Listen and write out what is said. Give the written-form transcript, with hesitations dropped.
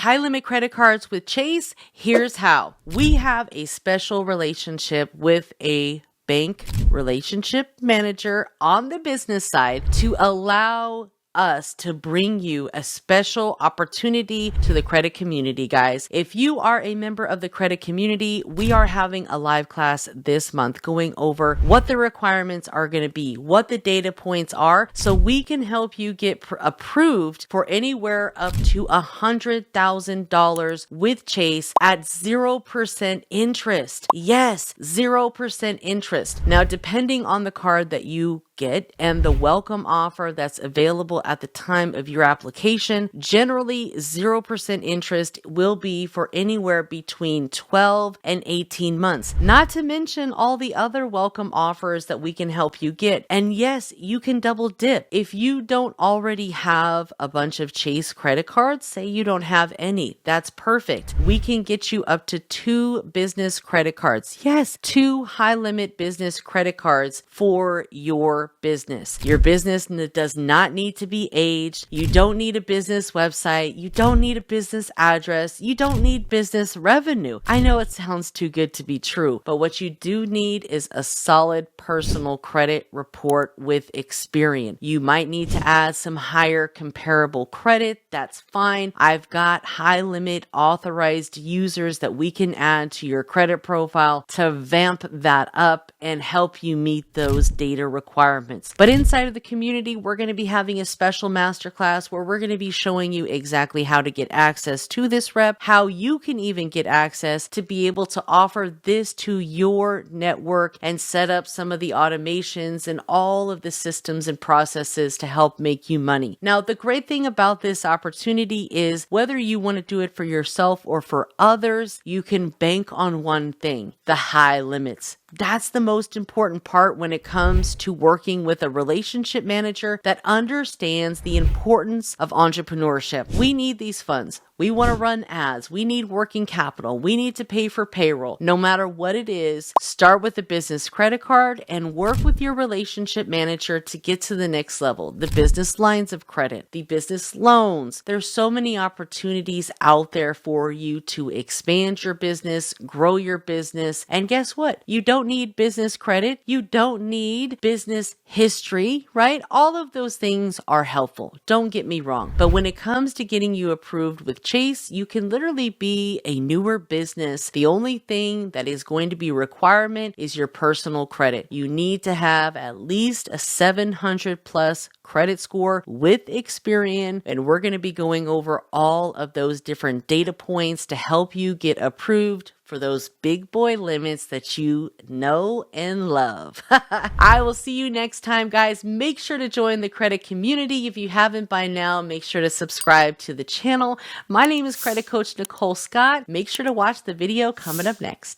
high limit credit cards with Chase? Here's how. We have a special relationship with a bank relationship manager on the business side to allow us to bring you a special opportunity to the credit community, guys. If you are a member of the credit community, we are having a live class this month going over what the requirements are going to be, what the data points are, so we can help you get approved for anywhere up to $100,000 with Chase at 0% interest. Yes, 0% interest. Now, depending on the card that you get and the welcome offer that's available at the time of your application, generally 0% interest will be for anywhere between 12 and 18 months, not to mention all the other welcome offers that we can help you get. And yes, you can double dip. If you don't already have a bunch of Chase credit cards, say you don't have any, that's perfect. We can get you up to 2 business credit cards. Yes, 2 high limit business credit cards for your business. Your business does not need to be aged. You don't need a business website. You don't need a business address. You don't need business revenue. I know it sounds too good to be true, but what you do need is a solid personal credit report with Experian. You might need to add some higher comparable credit. That's fine. I've got high limit authorized users that we can add to your credit profile to vamp that up and help you meet those data requirements. But inside of the community, we're going to be having a special masterclass where we're going to be showing you exactly how to get access to this rep, how you can even get access to be able to offer this to your network and set up some of the automations and all of the systems and processes to help make you money. Now, the great thing about this opportunity is whether you want to do it for yourself or for others, you can bank on one thing: the high limits. That's the most important part when it comes to working with a relationship manager that understands the importance of entrepreneurship. We need these funds. We want to run ads. We need working capital. We need to pay for payroll. No matter what it is, start with a business credit card and work with your relationship manager to get to the next level. The business lines of credit, the business loans. There's so many opportunities out there for you to expand your business, grow your business. And guess what? You don't need business credit. You don't need business history, right? All of those things are helpful. Don't get me wrong. But when it comes to getting you approved with Chase, you can literally be a newer business. The only thing that is going to be a requirement is your personal credit. You need to have at least a 700 plus credit score with Experian, and we're going to be going over all of those different data points to help you get approved for those big boy limits that you know and love. I will see you next time, guys. Make sure to join the credit community. If you haven't by now, make sure to subscribe to the channel. My name is Credit Coach Nicole Scott. Make sure to watch the video coming up next.